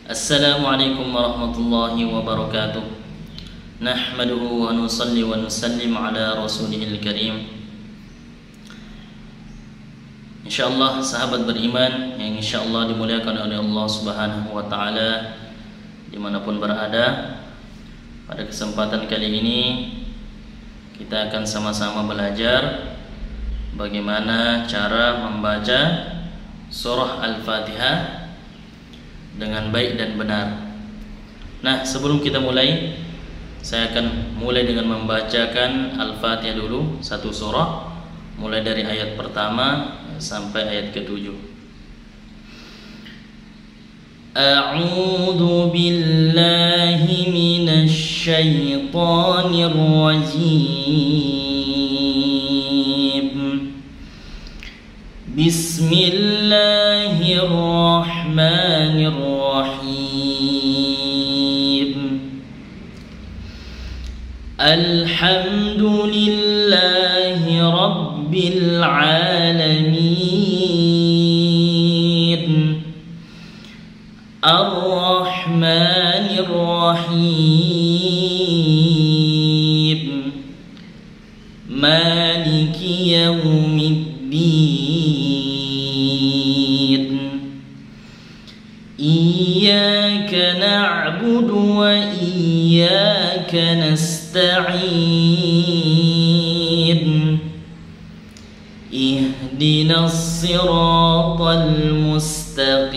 Assalamualaikum warahmatullahi wabarakatuh. Nahmaduhu wa nusalli wa nusallim ala rasulihil karim. Insyaallah sahabat beriman yang insyaallah dimuliakan oleh Allah Subhanahu wa taala dimanapun berada, pada kesempatan kali ini kita akan sama-sama belajar bagaimana cara membaca surah Al-Fatihah dengan baik dan benar. Nah, sebelum kita mulai, saya akan mulai dengan membacakan Al-Fatihah dulu, satu surah, mulai dari ayat pertama sampai ayat ke-7. A'udzu billahi minasy syaithanir rajim. Bismillahirrahmanirrahim. Alhamdulillahi rabbil alamin. Ar-Rahmanir Rahim. Maliki yaumiddin. Iyyaka na'budu wa iyyaka nasta'in. Ihdinas siratal mustaqim.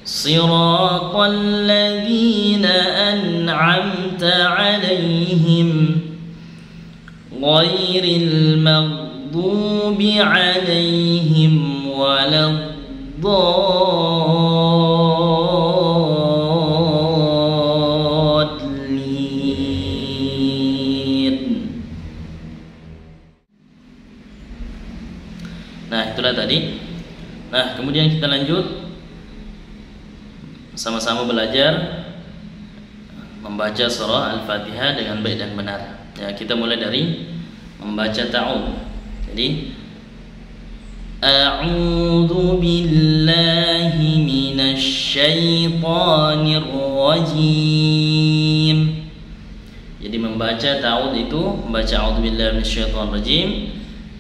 Siratal ladzina an'amta 'alaihim ghairil maghdubi 'alaihim waladdallin. Nah, itulah tadi. Nah, kemudian kita lanjut sama-sama belajar membaca surah Al-Fatihah dengan baik dan benar. Ya, kita mulai dari membaca ta'awudz. Jadi a'udzu billahi minasy syaithanir rajim. Jadi membaca ta'awudz itu membaca a'udzu billahi minasy syaithanir rajim.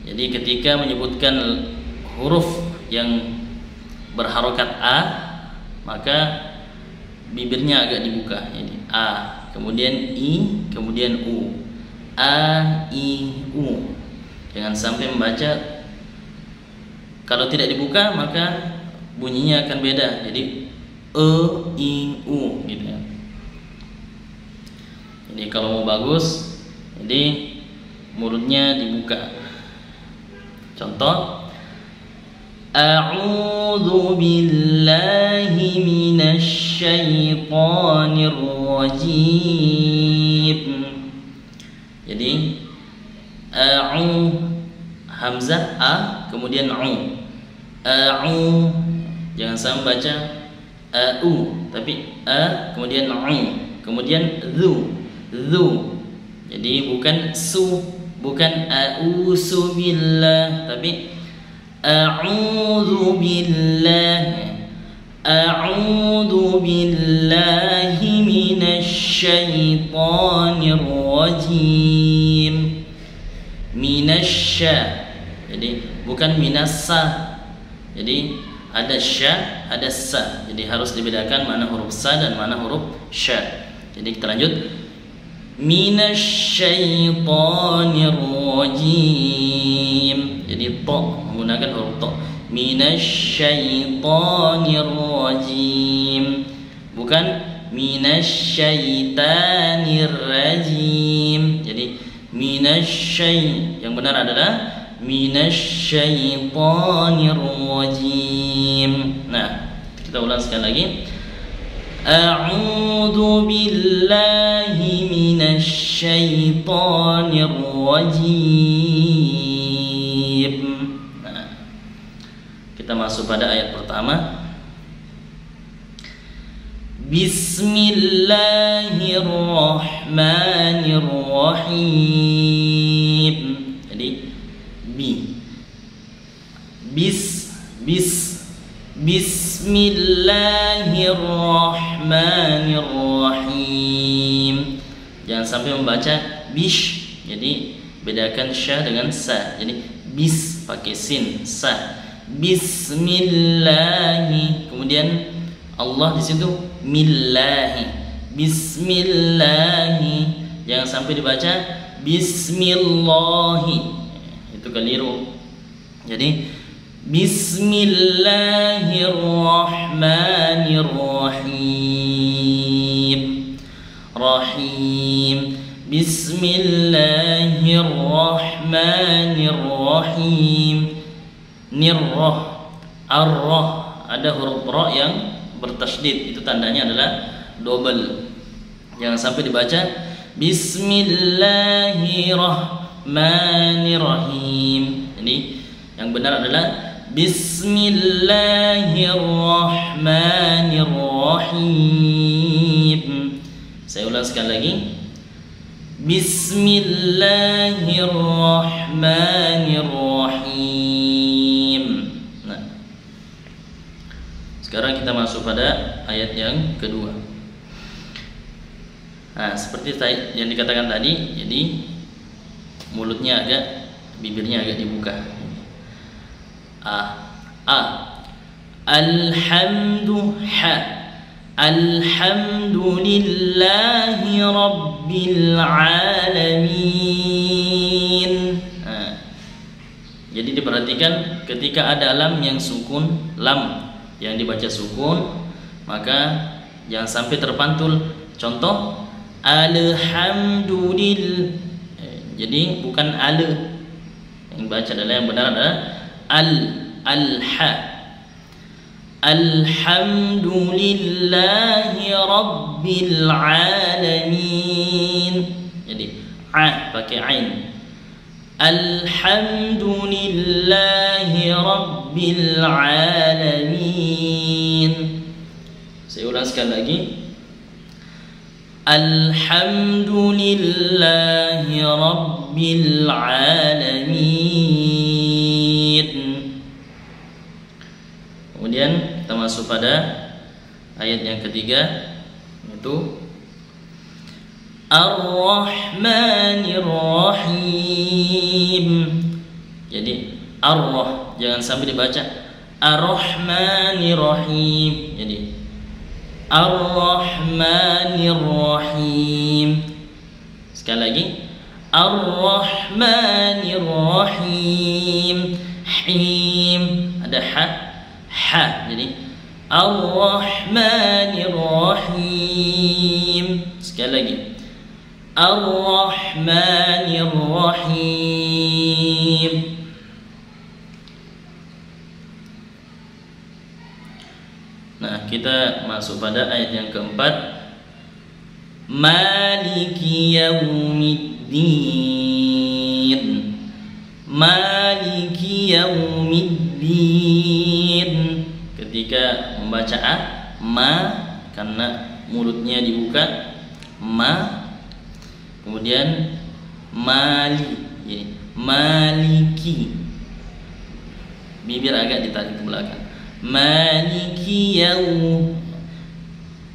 Jadi ketika menyebutkan huruf yang berharokat a, maka bibirnya agak dibuka. Jadi a, kemudian i, kemudian u. A, I, U. Jangan sampai membaca, kalau tidak dibuka maka bunyinya akan beda. Jadi e, I, U gitu ya. Jadi kalau mau bagus, jadi mulutnya dibuka. Contoh, a'udzu billahi minasy syaithanir rajim. Jadi a'u, hamzah a, kemudian u. A'u, jangan sampai baca a'u, tapi a kemudian u, kemudian dzu. Jadi bukan su, bukan a'udzu billah, tapi a'udzu billah. A'udzu billahi minasy syaithanir rajim. Minasya. Jadi bukan minassa. Jadi ada sya, ada sa. Jadi harus dibedakan mana huruf sa dan mana huruf sya. Jadi kita lanjut. Minasy syaithanir rajim. Jadi ta, menggunakan huruf ta. Minasy syaithanir rajim. Bukan minasy syaitanir rajim. Jadi minasy, yang benar adalah minasy syaitanir rajim. Nah, kita ulang sekali lagi. A'udzu billahi minasy syaitanir rajim. Nah, kita masuk pada ayat pertama. Bismillahirrahmanirrahim. Jadi bis Bismillahirrahmanirrahim. Jangan sampai membaca bish. Jadi bedakan sya dengan sa. Jadi bis pakai sin, sa. Bismillahi. Kemudian Allah di situ millahi. Bismillahi. Jangan sampai dibaca bismillahi. Itu keliru. Jadi bismillahirrahmanirrahim. Rahim. Bismillahirrahmanirrahim. Nirrah, arrah, ada huruf ra yang bertasydid, itu tandanya adalah double. Jangan sampai dibaca bismillahirrahmanirrahim. Jadi yang benar adalah bismillahirrahmanirrahim. Saya ulang sekali lagi. Bismillahirrahmanirrahim. Nah, sekarang kita masuk pada ayat yang kedua. Nah, seperti yang dikatakan tadi, jadi mulutnya bibirnya agak dibuka. Alhamdulillahi Rabbil Alamin. Jadi diperhatikan ketika ada lam yang sukun, lam yang dibaca sukun, maka jangan sampai terpantul. Contoh alhamdulillah. Jadi bukan al. Yang baca adalah yang benar adalah al-ha. Alhamdulillahi Rabbil Alamin. Jadi a pakai ain. Alhamdulillahi Rabbil Alamin. Saya ulang sekali lagi. Alhamdulillahi Rabbil Alamin. Kemudian kita masuk pada ayat yang ketiga, yaitu Ar-Rahmanir-Rahim. Jadi Ar-Rah, jangan sampai dibaca Ar-Rahmanir-Rahim. Jadi Ar-Rahmanir-Rahim. Sekali lagi Ar-Rahmanir-Rahim. Him, ada ha. Jadi Ar-Rahmanir-Rahim. Sekali lagi Ar-Rahmanir-Rahim. Nah, kita masuk pada ayat yang keempat. Maliki yaumiddin. Maliki yaumiddin. Ketika membaca ma, karena mulutnya dibuka, ma. Kemudian mali, jadi maliki. Bibir agak ditarik ke belakang. Maliki yaum.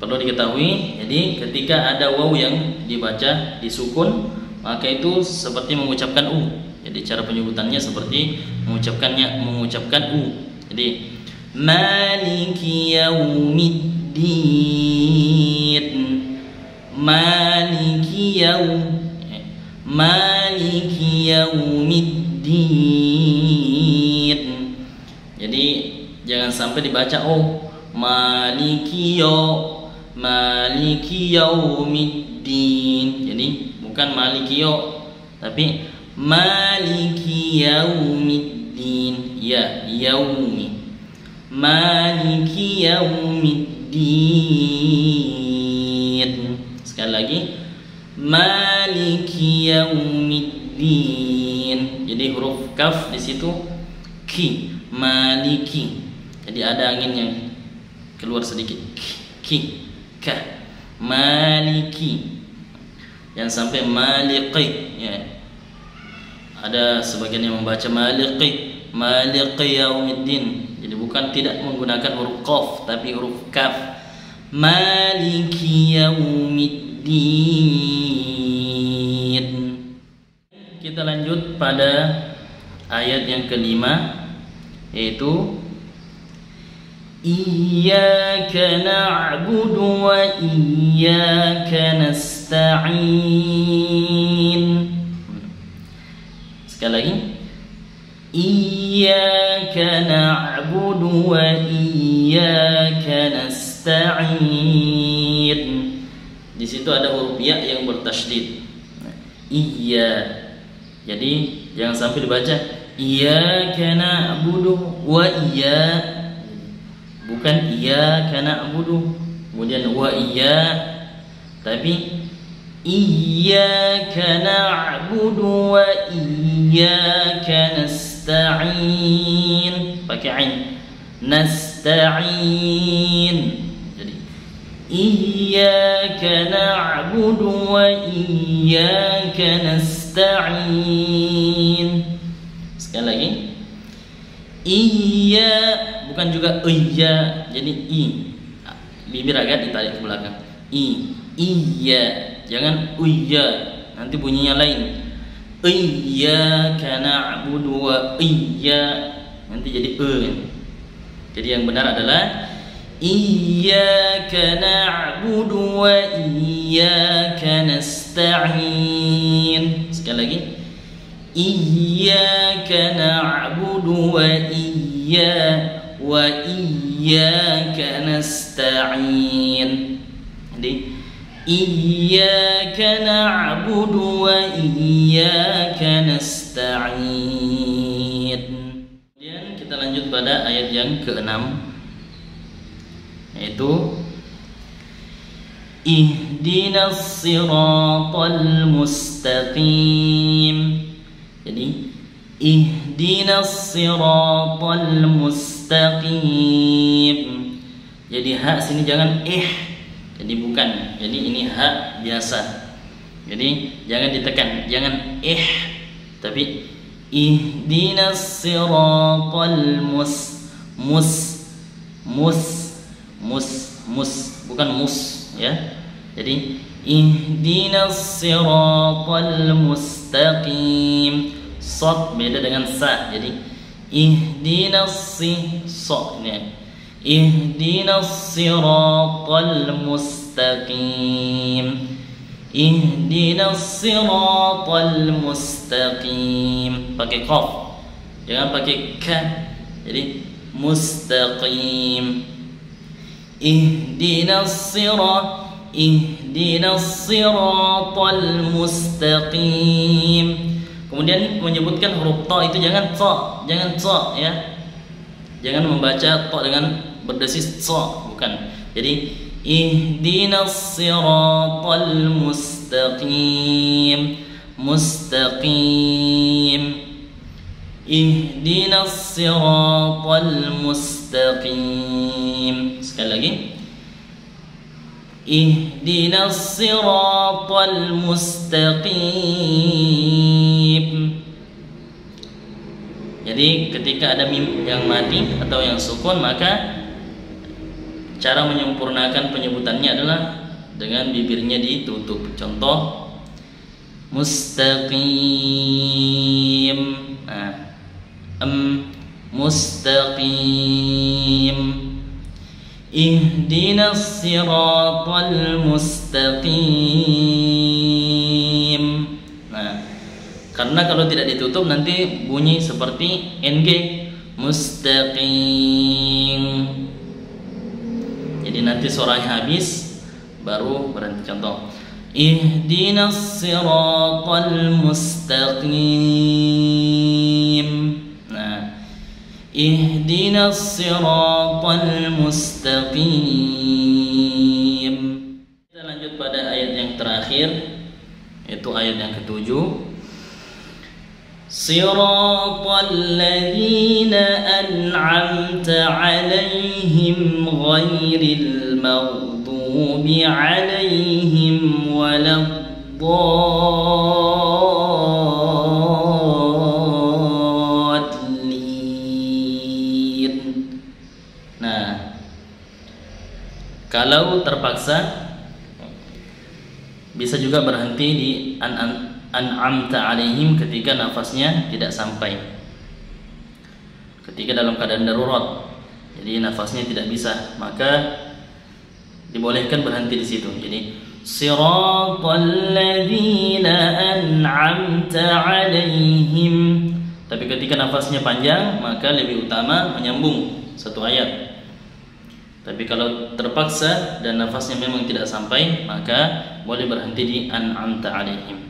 Perlu diketahui, jadi ketika ada waw yang dibaca disukun, maka itu seperti mengucapkan u. Jadi cara penyebutannya seperti mengucapkan u. Jadi maliki yaumiddin. Maliki yaumiddin. Jadi jangan sampai dibaca maliki yaumiddin. Jadi bukan maliki tapi maliki yaumiddin. Ya, yaumi. Maliki yaumiddin. Sekali lagi maliki yaumiddin. Jadi huruf kaf di situ ki, maliki. Jadi ada angin yang keluar sedikit. Ki, ka, maliki. Jangan sampai maliki, ya. Ada sebagian yang membaca maliki yaumiddin. Jadi Jadi bukan tidak menggunakan huruf qaf tapi huruf kaf. Maliki yaumiddin. Kita lanjut pada ayat yang kelima, yaitu Iyyaka na'budu wa iyyaka nasta'in. Sekali lagi, Iyyaka na'budu wa iyyaka nasta'in. Di situ ada huruf ya yang bertasydid. Iya. Jadi jangan sampai dibaca Iyyaka na'budu wa iya. Bukan iyyaka na'budu kemudian wa iya, tapi iyyaka na'budu wa iyyaka nasta'in pakai ain. Nasta'in. Jadi iyyaka na'budu wa iyyaka nasta'in. Sekali lagi, iya, bukan juga iya, jadi i, bibir agak ditarik ke belakang. Iya, jangan iya, nanti bunyinya lain. Iyyaka na'budu wa iya, nanti jadi Jadi yang benar adalah Iyyaka na'budu wa iyyaka nasta'in. Sekali lagi, Iyyaka na'budu wa iyyaka nasta'in. Jadi Iyyaka na'budu wa iyyaka nasta'in. Kemudian kita lanjut pada ayat yang ke-6, yaitu Ihdinas siratal mustaqim. Jadi Ihdinas siratal mustaqim. Jadi hak sini jangan jadi bukan. Jadi ini hak biasa. Jadi jangan ditekan, jangan tapi Ihdinas siratal bukan mus ya. Jadi Ihdinas siratal mustaqim. Sod beda dengan sa. Jadi Ihdinas ini. Ihdinas siratal mustaqim. Ihdinas siratal mustaqim. Pakai qaf, jangan pakai ka. Jadi mustaqim. Ihdinas siratal mustaqim. Kemudian menyebutkan huruf ta itu jangan ta ya. Jangan membaca ta dengan berdesis ta, bukan. Jadi Ihdinas siratal mustaqim. Ihdinas siratal mustaqim. Sekali lagi, Ihdinas siratal mustaqim. Jadi ketika ada mim yang mati atau yang sukun, maka cara menyempurnakan penyebutannya adalah dengan bibirnya ditutup. Contoh mustaqim. Mustaqim. Ihdinas siratal mustaqim. Karena kalau tidak ditutup nanti bunyi seperti ng, mustaqim. Jadi nanti suaranya habis baru berhenti. Contoh Ihdinas siratal mustaqim. Ihdinas siratal mustaqim. Kita lanjut pada ayat yang terakhir, yaitu ayat yang ke-7. Siratal ladzina an'amta 'alaihim ghairil maghdubi 'alaihim waladdallin. Kalau terpaksa bisa juga berhenti di an'amta alaihim ketika nafasnya tidak sampai. Ketika dalam keadaan darurat, jadi nafasnya tidak bisa, maka dibolehkan berhenti di situ. Jadi siratal ladzina an'amta alaihim. Tapi ketika nafasnya panjang, maka lebih utama menyambung satu ayat. Tapi kalau terpaksa dan nafasnya memang tidak sampai, maka boleh berhenti di an'amta alaihim.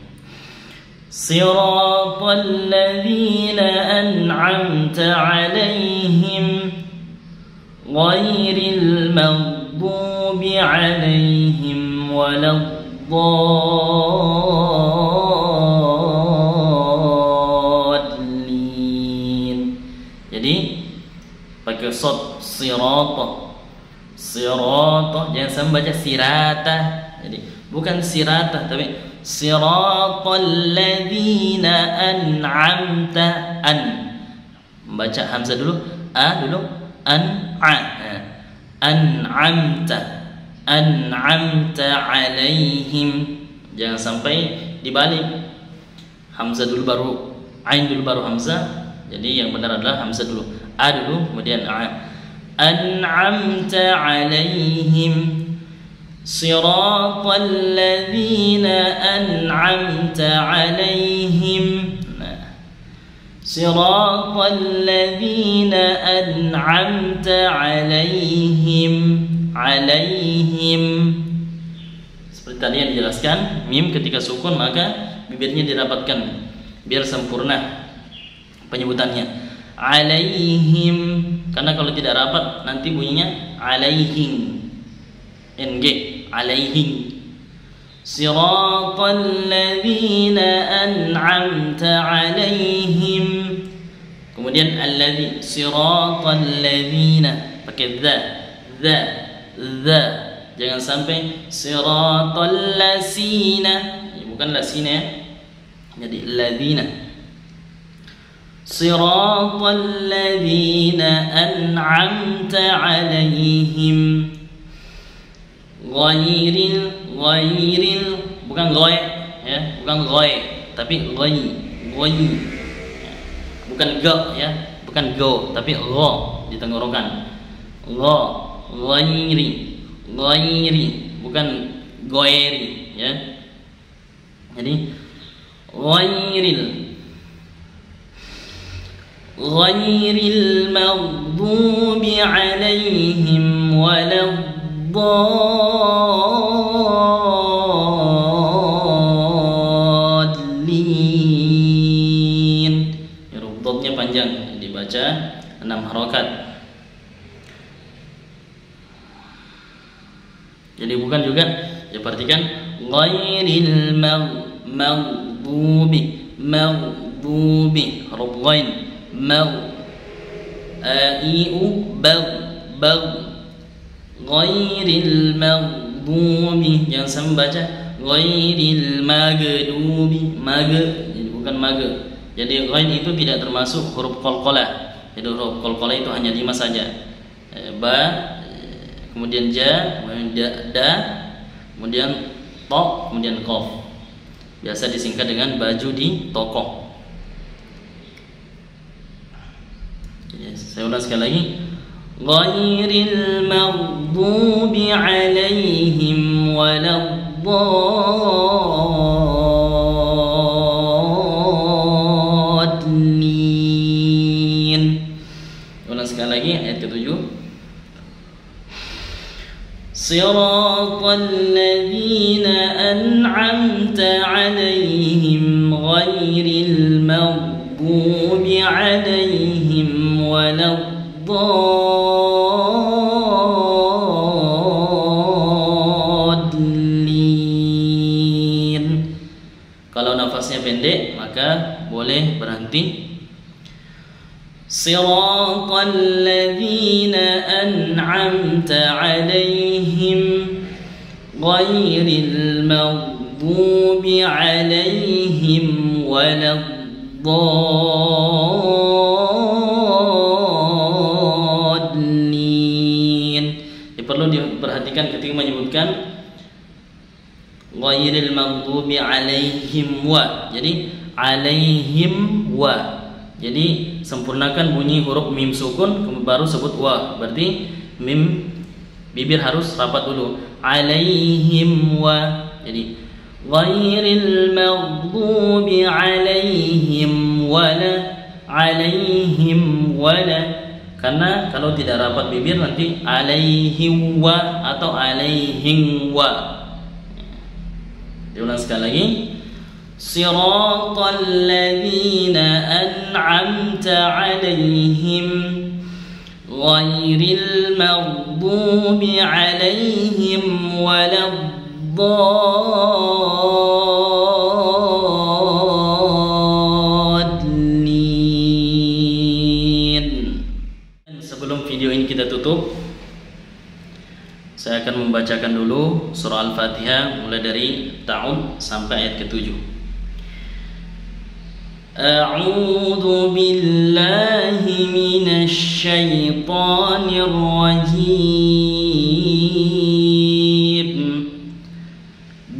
Siratal ladzina an'amta alaihim ghairil maghdubi alaihim waladdallin. Jadi pakai shad sirata. Sirata, jangan sampai baca sirata. Jadi bukan sirata tapi siratal ladzina an'amta an. Baca hamzah dulu, a dulu, an'amta alaihim. Jangan sampai dibalik. Hamzah dulu baru ain dulu baru hamzah. Jadi yang benar adalah hamzah dulu, a dulu kemudian a. An'amta alaihim siratal ladzina an'amta alaihim. Siratal ladzina an'amta alaihim. Seperti tadi yang dijelaskan, mim ketika sukun maka bibirnya dirapatkan biar sempurna penyebutannya. Alaihim, karena kalau tidak rapat nanti bunyinya alaihim. NG alaihim. Siratal ladzina an'amta alaihim. Kemudian alladzi, siratal ladzina pakai dza. Jangan sampai siratal ladzina, bukan ladzina ya. Jadi ladzina. Siratal ladzina an'amta alaihim ghairil bukan ghoy ya, bukan ghoy tapi ghoy. Bukan go ya, bukan go tapi gho di tenggorokan. Ghairi bukan goeri ya. Jadi ghairil maghdubi alaihim waladdallin. Rubdotnya panjang, dibaca 6 harokat. Jadi bukan juga, ya perhatikan ghairil maghdubi huruf ghain ghairil maghdubi, jangan sampai baca ghairil maghdubi, bukan mage. Jadi ghain itu tidak termasuk huruf qalqalah. Jadi huruf qalqalah itu hanya 5 saja. Ba, kemudian ja, kemudian da, kemudian to, kemudian qaf. Biasa disingkat dengan baju di toko. Saya ulang sekali lagi. Ghairil maghdubi alaihim waladdallin. Ulang sekali lagi ayat ke-7. Siratal ladzina an'amta alaihim ghairil maghdubi alaihim waladdallin. Kalau nafasnya pendek maka boleh berhenti. Siratal ladzina an'amta alaihim ghairil maghdubi alaihim waladdallin. Perlu tolong diperhatikan ketika menyebutkan ghairil maghdubi alaihim wa. Jadi alaihim wa. Jadi sempurnakan bunyi huruf mim sukun baru sebut wa. Berarti mim bibir harus rapat dulu. Alaihim wa. Jadi ghairil maghdubi alaihim wala. Alaihim wala. Karena kalau tidak rapat bibir nanti alaihim wa atau alaihim wa. Diulang sekali lagi. Siratal ladzina an'amta alaihim ghairil maghdubi alaihim waladdallin. Sebelum video ini kita tutup, saya akan membacakan dulu surah Al-Fatihah mulai dari ta'ud sampai ayat ke-7. A'udzu billahi minasy syaithanir rajim.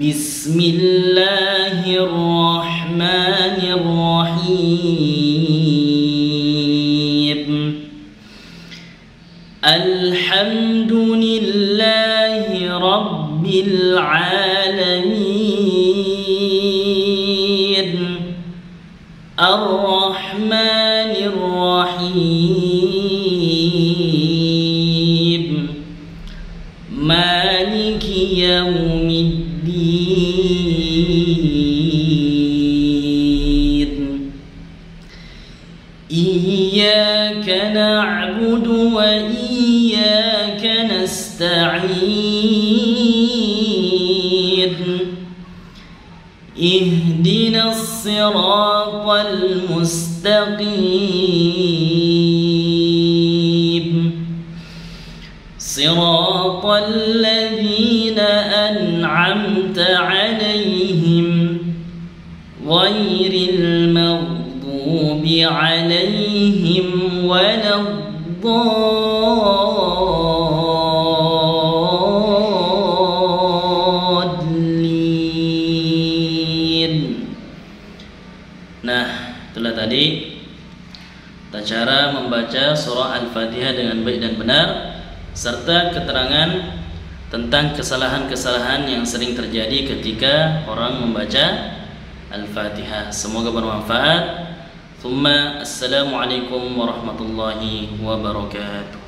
Bismillahirrahmanirrahim. Alhamdulillahi rabbil alamin. Ar-Rahmanir Rahim. Maliki yaumiddin. Iyyaka na'budu wa iyyaka nasta'in. Ihdinas siratal mustaqim. Siratal ladzina an'amta 'alaihim ghairil maghdubi 'alaihim waladdallin. Nah, itulah tadi cara membaca surah Al-Fatihah dengan baik dan benar, serta keterangan tentang kesalahan-kesalahan yang sering terjadi ketika orang membaca Al-Fatihah. Semoga bermanfaat. Assalamualaikum warahmatullahi wabarakatuh.